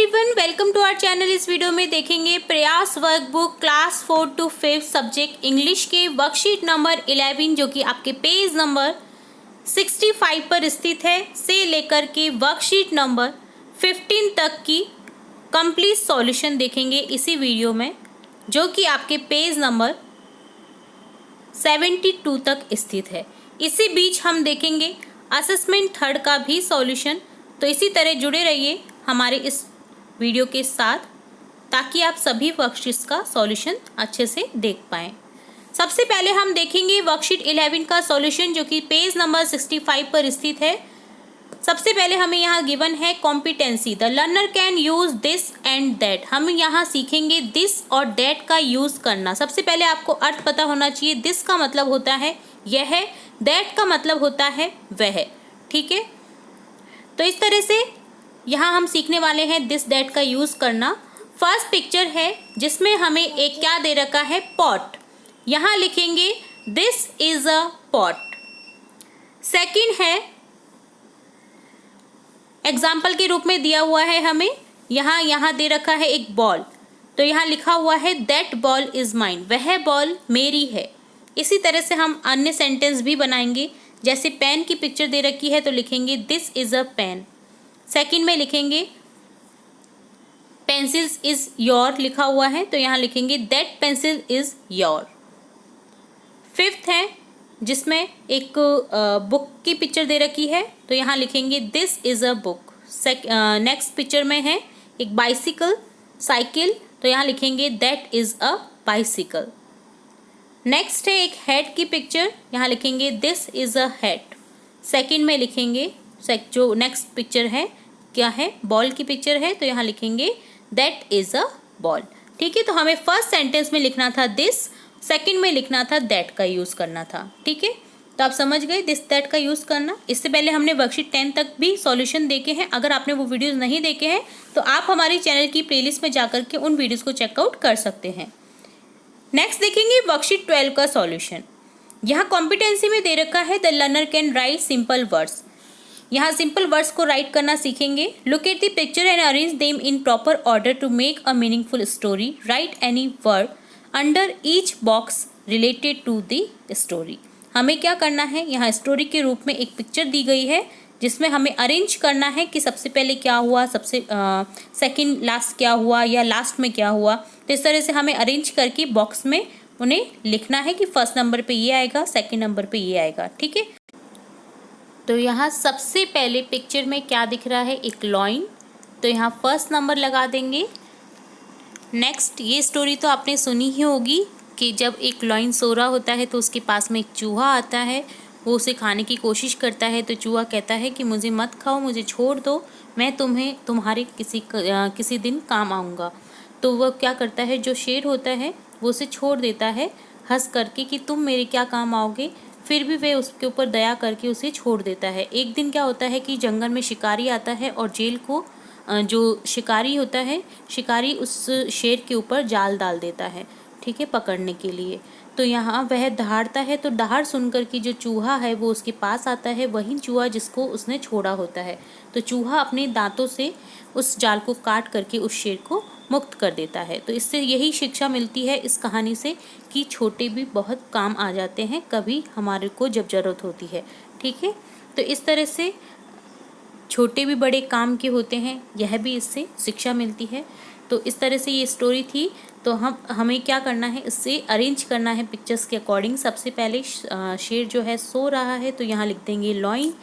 Everyone, welcome to our channel. इस video में देखेंगे प्रयास workbook class 4 to 5 subject English के वर्कशीट नंबर 11 जो कि आपके पेज नंबर 65 पर स्थित है से लेकर के वर्कशीट नंबर 15 तक की कंप्लीट सॉल्यूशन देखेंगे इसी वीडियो में, जो कि आपके पेज नंबर 72 तक स्थित है। इसी बीच हम देखेंगे असेसमेंट थर्ड का भी सॉल्यूशन। तो इसी तरह जुड़े रहिए हमारे इस वीडियो के साथ ताकि आप सभी वर्कशीट्स का सॉल्यूशन अच्छे से देख पाएँ। सबसे पहले हम देखेंगे वर्कशीट 11 का सॉल्यूशन जो कि पेज नंबर 65 पर स्थित है। सबसे पहले हमें यहाँ गिवन है competency, the learner can use this and that. हम यहाँ सीखेंगे दिस और दैट का यूज करना। सबसे पहले आपको अर्थ पता होना चाहिए। दिस का मतलब होता है यह, दैट का मतलब होता है वह। ठीक है, तो इस तरह से यहाँ हम सीखने वाले हैं दिस दैट का यूज करना। फर्स्ट पिक्चर है जिसमें हमें एक क्या दे रखा है, पॉट। यहाँ लिखेंगे this is a pot. Second है एग्जाम्पल के रूप में दिया हुआ है हमें, यहाँ दे रखा है एक बॉल, तो यहाँ लिखा हुआ है दैट बॉल इज माइन, वह बॉल मेरी है। इसी तरह से हम अन्य सेंटेंस भी बनाएंगे। जैसे पेन की पिक्चर दे रखी है तो लिखेंगे this is a pen. Second में लिखेंगे पेंसिल्स इज योर लिखा हुआ है तो यहाँ लिखेंगे that pencil is your. Fifth है जिसमें एक बुक की पिक्चर दे रखी है तो यहाँ लिखेंगे this is a book. Next picture में है एक बाइसिकल, साइकिल, तो यहाँ लिखेंगे that is a bicycle. Next है एक हेड की पिक्चर, यहाँ लिखेंगे this is a head. Second में लिखेंगे जो नेक्स्ट पिक्चर है क्या है, बॉल की पिक्चर है तो यहाँ लिखेंगे दैट इज अ बॉल। ठीक है, तो हमें फर्स्ट सेंटेंस में लिखना था दिस, सेकंड में लिखना था दैट का यूज़ करना था। ठीक है, तो आप समझ गए दिस दैट का यूज़ करना। इससे पहले हमने वर्कशीट 10 तक भी सॉल्यूशन देखे हैं। अगर आपने वो वीडियोस नहीं देखे हैं तो आप हमारे चैनल की प्लेलिस्ट में जाकर के उन वीडियोज़ को चेकआउट कर सकते हैं। नेक्स्ट देखेंगे वर्कशीट 12 का सॉल्यूशन। यहाँ कॉम्पिटेंसी में दे रखा है the learner can write simple words. यहाँ सिंपल वर्ड्स को राइट करना सीखेंगे। Look at the picture and arrange them in proper order to make a meaningful story. Write any word under each box related to the story. हमें क्या करना है, यहाँ story के रूप में एक पिक्चर दी गई है जिसमें हमें अरेंज करना है कि सबसे पहले क्या हुआ, सबसे सेकंड लास्ट क्या हुआ या लास्ट में क्या हुआ। तो इस तरह से हमें अरेंज करके बॉक्स में उन्हें लिखना है कि फर्स्ट नंबर पे ये आएगा, सेकंड नंबर पे ये आएगा। ठीक है, तो यहाँ सबसे पहले पिक्चर में क्या दिख रहा है, एक लॉइन, तो यहाँ फर्स्ट नंबर लगा देंगे। नेक्स्ट, ये स्टोरी तो आपने सुनी ही होगी कि जब एक लॉइन सो रहा होता है तो उसके पास में एक चूहा आता है, वो उसे खाने की कोशिश करता है तो चूहा कहता है कि मुझे मत खाओ, मुझे छोड़ दो, मैं तुम्हारे किसी दिन काम आऊँगा। तो वह क्या करता है, जो शेर होता है वो उसे छोड़ देता है हंस करके कि तुम मेरे क्या काम आओगे। फिर भी वह उसके ऊपर दया करके उसे छोड़ देता है। एक दिन क्या होता है कि जंगल में शिकारी आता है और जेल को जो शिकारी होता है, शिकारी उस शेर के ऊपर जाल डाल देता है, ठीक है, पकड़ने के लिए। तो यहाँ वह दहाड़ता है तो दहाड़ सुनकर कि जो चूहा है वो उसके पास आता है, वही चूहा जिसको उसने छोड़ा होता है। तो चूहा अपने दांतों से उस जाल को काट करके उस शेर को मुक्त कर देता है। तो इससे यही शिक्षा मिलती है इस कहानी से कि छोटे भी बहुत काम आ जाते हैं कभी हमारे को जब ज़रूरत होती है। ठीक है, तो इस तरह से छोटे भी बड़े काम के होते हैं, यह भी इससे शिक्षा मिलती है। तो इस तरह से ये स्टोरी थी। तो हमें क्या करना है, इससे अरेंज करना है पिक्चर्स के अकॉर्डिंग। सबसे पहले शेर जो है सो रहा है तो यहाँ लिख देंगे लॉइन।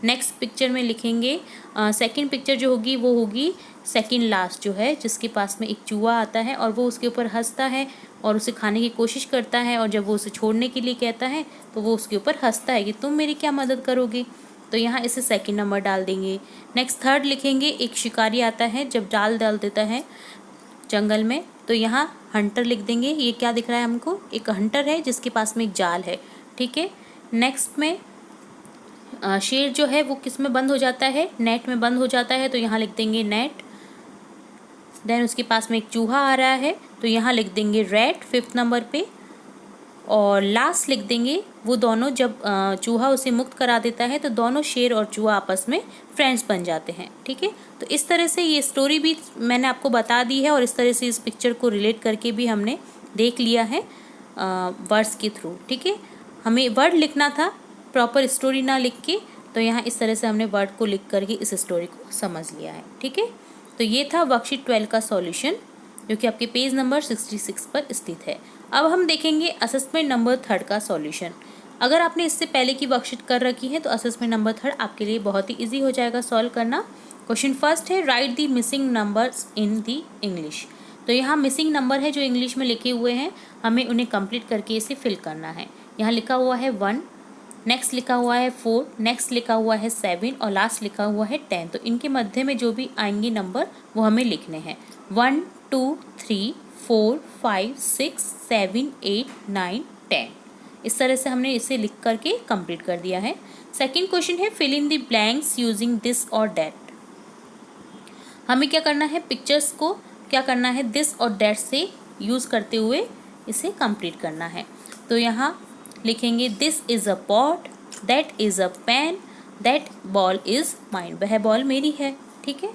नेक्स्ट पिक्चर में लिखेंगे सेकंड पिक्चर जो होगी वो होगी सेकंड लास्ट, जो है जिसके पास में एक चूहा आता है और वो उसके ऊपर हंसता है और उसे खाने की कोशिश करता है, और जब वो उसे छोड़ने के लिए कहता है तो वो उसके ऊपर हंसता है कि तुम मेरी क्या मदद करोगे। तो यहाँ इसे सेकंड नंबर डाल देंगे। नेक्स्ट थर्ड लिखेंगे, एक शिकारी आता है जब जाल डाल देता है जंगल में, तो यहाँ हंटर लिख देंगे। ये क्या दिख रहा है हमको, एक हंटर है जिसके पास में एक जाल है। ठीक है, नेक्स्ट में शेर जो है वो किस में बंद हो जाता है, नेट में बंद हो जाता है, तो यहाँ लिख देंगे नेट। देन उसके पास में एक चूहा आ रहा है तो यहाँ लिख देंगे रैट फिफ्थ नंबर पे। और लास्ट लिख देंगे वो दोनों जब चूहा उसे मुक्त करा देता है तो दोनों शेर और चूहा आपस में फ्रेंड्स बन जाते हैं। ठीक है, तो इस तरह से ये स्टोरी भी मैंने आपको बता दी है और इस तरह से इस पिक्चर को रिलेट करके भी हमने देख लिया है वर्ड्स के थ्रू। ठीक है, हमें वर्ड लिखना था प्रॉपर स्टोरी ना लिख के, तो यहाँ इस तरह से हमने वर्ड को लिख करके इस स्टोरी को समझ लिया है। ठीक है, तो ये था वर्कशीट 12 का सॉल्यूशन जो कि आपके पेज नंबर 66 पर स्थित है। अब हम देखेंगे असेसमेंट नंबर 3 का सॉल्यूशन। अगर आपने इससे पहले की वर्कशीट कर रखी है तो असेसमेंट नंबर 3 आपके लिए बहुत ही ईजी हो जाएगा सॉल्व करना। क्वेश्चन फर्स्ट है right the missing numbers in the English. तो यहाँ मिसिंग नंबर है जो इंग्लिश में लिखे हुए हैं, हमें उन्हें कंप्लीट करके इसे फिल करना है। यहाँ लिखा हुआ है 1, नेक्स्ट लिखा हुआ है 4, नेक्स्ट लिखा हुआ है 7 और लास्ट लिखा हुआ है 10। तो इनके मध्य में जो भी आएंगे नंबर वो हमें लिखने हैं। 1 2 3 4 5 6 7 8 9 10। इस तरह से हमने इसे लिख करके कंप्लीट कर दिया है। सेकंड क्वेश्चन है fill in the blanks using this और दैट। हमें क्या करना है, पिक्चर्स को क्या करना है, दिस और दैट से यूज़ करते हुए इसे कंप्लीट करना है। तो यहाँ लिखेंगे this is a pot, that is a pen, that ball is mine. वह बॉल मेरी है। ठीक है,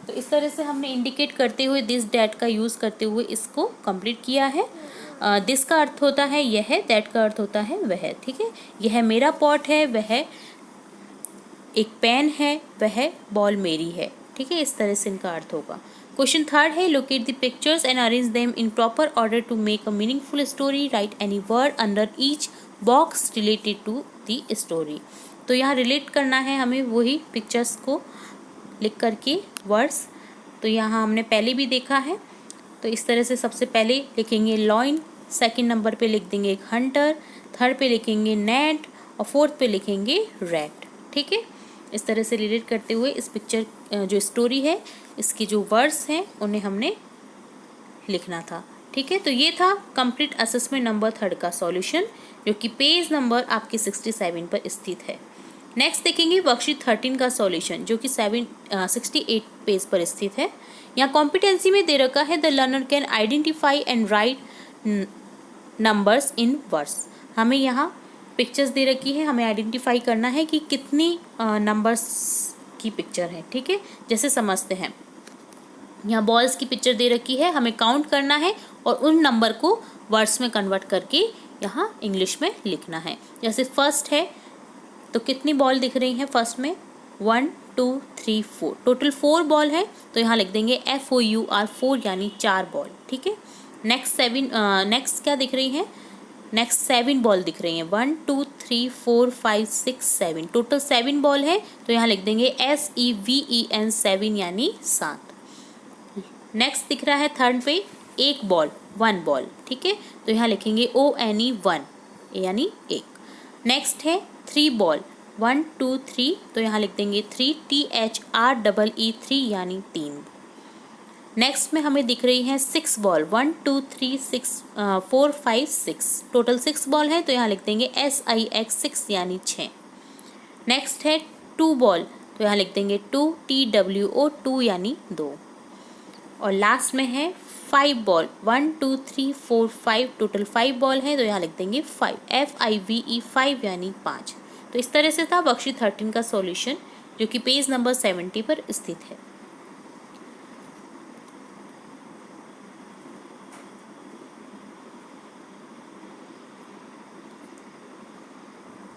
तो इस तरह से हमने इंडिकेट करते हुए दिस डैट का यूज़ करते हुए इसको कंप्लीट किया है। दिस का अर्थ होता है यह, दैट का अर्थ होता है वह। ठीक है, यह मेरा पॉट है, वह एक पेन है, वह बॉल मेरी है। ठीक है, इस तरह से इनका अर्थ होगा। क्वेश्चन थर्ड है locate the pictures and arrange them in proper order to make a meaningful story. Write any word under each box related to the story. तो यहाँ रिलेट करना है हमें वही पिक्चर्स को लिख करके वर्ड्स। तो यहाँ हमने पहले भी देखा है, तो इस तरह से सबसे पहले लिखेंगे लॉइन, सेकंड नंबर पे लिख देंगे एक हंटर, थर्ड पे लिखेंगे नेट और फोर्थ पे लिखेंगे रैट। ठीक है, इस तरह से रिलेट करते हुए इस पिक्चर जो स्टोरी है इसकी जो वर्ड्स हैं उन्हें हमने लिखना था। ठीक है, तो ये था कंप्लीट असेसमेंट नंबर 3 का सॉल्यूशन जो कि पेज नंबर आपके 67 पर स्थित है। नेक्स्ट देखेंगे वर्कशीट 13 का सॉल्यूशन जो कि 68 पेज पर स्थित है। यहाँ कॉम्पिटेंसी में दे रखा है the learner can identify and right numbers in words. हमें यहाँ पिक्चर्स दे रखी है, हमें आइडेंटिफाई करना है कि कितनी नंबर्स की पिक्चर है। ठीक है, जैसे समझते हैं, यहाँ बॉल्स की पिक्चर दे रखी है, हमें काउंट करना है और उन नंबर को वर्ड्स में कन्वर्ट करके यहाँ इंग्लिश में लिखना है। जैसे फर्स्ट है तो कितनी बॉल दिख रही हैं फर्स्ट में, 1 2 3 4, टोटल 4 बॉल है तो यहाँ लिख देंगे FOUR 4 यानी 4 बॉल। ठीक है, नेक्स्ट क्या दिख रही है, नेक्स्ट 7 बॉल दिख रही हैं, 1 2 3 4 5 6 7, टोटल 7 बॉल है तो यहाँ लिख देंगे SEVEN 7 यानी 7। नेक्स्ट दिख रहा है थर्ड पे एक बॉल, 1 बॉल। ठीक है, तो यहाँ लिखेंगे ONE 1 यानी 1। नेक्स्ट है 3 बॉल, 1 2 3 तो यहाँ लिख देंगे 3 THREE 3 यानी 3। नेक्स्ट में हमें दिख रही है 6 बॉल, 1 2 3 6 4 5 6, टोटल 6 बॉल है तो यहाँ लिख देंगे SIX 6 यानी 6। नेक्स्ट है 2 बॉल तो यहाँ लिख देंगे 2 TWO 2 यानी 2। और लास्ट में है 5 बॉल, 1 2 3 4 5, टोटल 5 बॉल है तो यहाँ लिख देंगे 5 FIVE 5 यानी 5। तो इस तरह से था वर्कशीट 13 का सॉल्यूशन जो कि पेज नंबर 70 पर स्थित है।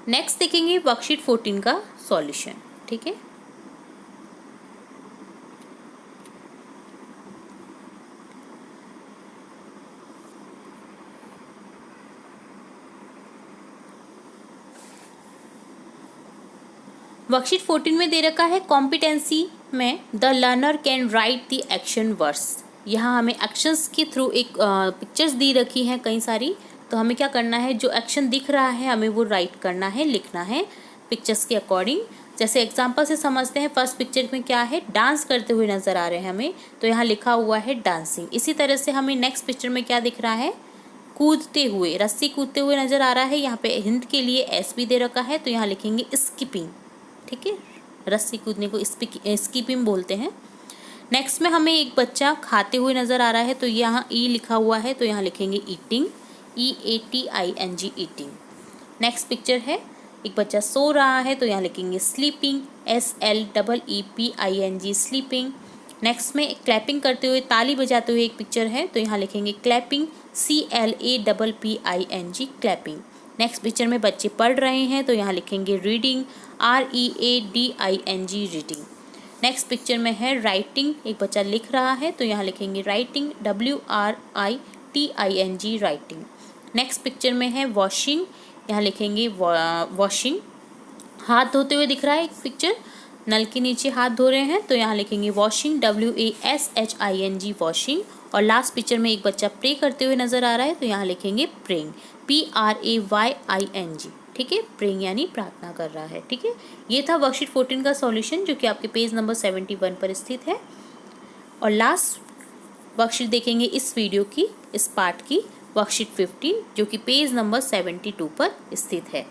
नेक्स्ट देखेंगे वर्कशीट 14 का सॉल्यूशन। ठीक है, वर्कशीट 14 में दे रखा है कॉम्पिटेंसी में the learner can right the action words. यहाँ हमें एक्शंस के थ्रू एक पिक्चर्स दी रखी हैं कई सारी, तो हमें क्या करना है, जो एक्शन दिख रहा है हमें वो राइट करना है, लिखना है पिक्चर्स के अकॉर्डिंग। जैसे एग्जांपल से समझते हैं, फर्स्ट पिक्चर में क्या है, डांस करते हुए नज़र आ रहे हैं हमें, तो यहाँ लिखा हुआ है डांसिंग। इसी तरह से हमें नेक्स्ट पिक्चर में क्या दिख रहा है, कूदते हुए, रस्सी कूदते हुए नज़र आ रहा है। यहाँ पे हिंट के लिए S भी दे रखा है तो यहाँ लिखेंगे स्किपिंग। ठीक है, रस्सी कूदने को स्किपिंग बोलते हैं। नेक्स्ट में हमें एक बच्चा खाते हुए नज़र आ रहा है तो यहाँ E लिखा हुआ है तो यहाँ लिखेंगे eating. EATING eating. Next picture है, एक बच्चा सो रहा है तो यहाँ लिखेंगे स्लीपिंग, SLEEPING स्लीपिंग। नेक्स्ट में क्लैपिंग करते हुए, ताली बजाते हुए एक पिक्चर है तो यहाँ लिखेंगे clapping, CLAPPING clapping. Next picture में बच्चे पढ़ रहे हैं तो यहाँ लिखेंगे reading, READING reading. Next picture में है राइटिंग, एक बच्चा लिख रहा है तो यहाँ लिखेंगे writing, WRITING writing. Next picture में है वॉशिंग, यहाँ लिखेंगे वॉशिंग। हाथ धोते हुए दिख रहा है एक पिक्चर, नल के नीचे हाथ धो रहे हैं तो यहाँ लिखेंगे वॉशिंग, WASHING वॉशिंग। और लास्ट पिक्चर में एक बच्चा प्रे करते हुए नजर आ रहा है तो यहाँ लिखेंगे प्रेइंग, PRAYING। ठीक है, प्रेइंग यानी प्रार्थना कर रहा है। ठीक है, ये था वर्कशीट 14 का सॉल्यूशन जो कि आपके पेज नंबर 71 पर स्थित है। और लास्ट वर्कशीट देखेंगे इस वीडियो की, इस पार्ट की, वर्कशीट 15 जो कि पेज नंबर 72 पर स्थित है।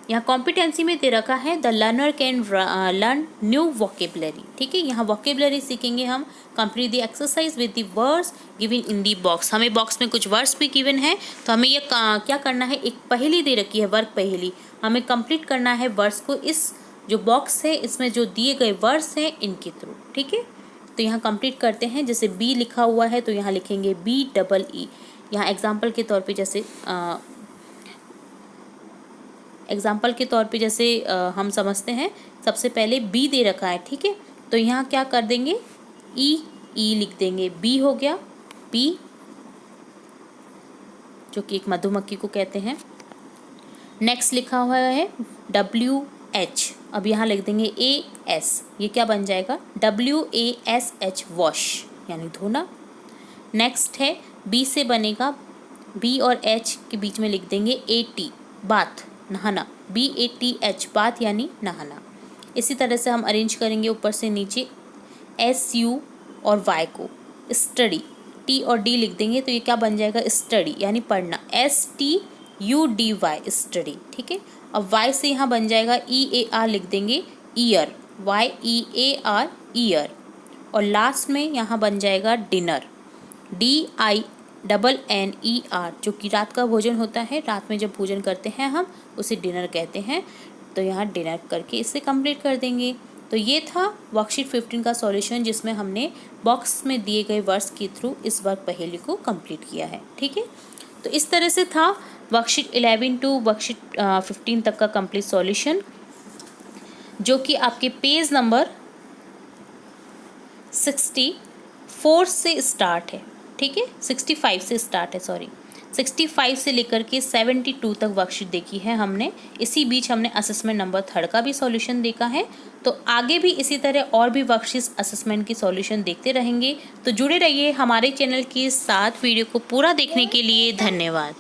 यहाँ कॉम्पिटेंसी में दे रखा है the learner can learn new vocabulary. ठीक है, यहाँ वोकेबलरी सीखेंगे हम। Complete the exercise with the words given in the box. हमें बॉक्स में कुछ वर्ड्स भी गिवन है तो हमें ये क्या करना है, एक पहेली दे रखी है, वर्क पहेली। हमें कंप्लीट करना है वर्ड्स को इस जो बॉक्स है इसमें जो दिए गए वर्ड्स हैं इनके थ्रू। ठीक है, तो यहाँ कंप्लीट करते हैं। जैसे बी लिखा हुआ है तो यहाँ लिखेंगे BEE। यहाँ एग्जाम्पल के तौर पे जैसे हम समझते हैं, सबसे पहले बी दे रखा है। ठीक है, तो यहाँ क्या कर देंगे, ई लिख देंगे, बी हो गया, बी जो कि एक मधुमक्खी को कहते हैं। नेक्स्ट लिखा हुआ है WH, अब यहाँ लिख देंगे AS, ये क्या बन जाएगा, WASH वॉश यानी धोना। नेक्स्ट है बी से बनेगा, बी और H के बीच में लिख देंगे AT बाथ, नहाना, BATH बाथ यानी नहाना। इसी तरह से हम अरेंज करेंगे ऊपर से नीचे, SU और Y को, स्टडी, T और D लिख देंगे तो ये क्या बन जाएगा, स्टडी यानी पढ़ना, STUDY स्टडी। ठीक है, अब Y से यहाँ बन जाएगा EAR लिख देंगे, ईयर, YEAR ईयर। और लास्ट में यहाँ बन जाएगा डिनर, DINNER जो कि रात का भोजन होता है। रात में जब भोजन करते हैं हम उसे डिनर कहते हैं। तो यहाँ डिनर करके इसे कंप्लीट कर देंगे। तो ये था वर्कशीट 15 का सॉल्यूशन जिसमें हमने बॉक्स में दिए गए वर्ड्स के थ्रू इस वर्क पहेली को कंप्लीट किया है। ठीक है, तो इस तरह से था वर्कशीट 11 टू वर्कशीट 15 तक का कंप्लीट सॉल्यूशन जो कि आपके पेज नंबर 64 से स्टार्ट है। ठीक है, 65 से स्टार्ट है, 65 से लेकर के 72 तक वर्कशीट देखी है हमने। इसी बीच हमने असेसमेंट नंबर 3 का भी सॉल्यूशन देखा है। तो आगे भी इसी तरह और भी वर्कशीट असेसमेंट की सॉल्यूशन देखते रहेंगे। तो जुड़े रहिए हमारे चैनल के साथ। वीडियो को पूरा देखने के लिए धन्यवाद।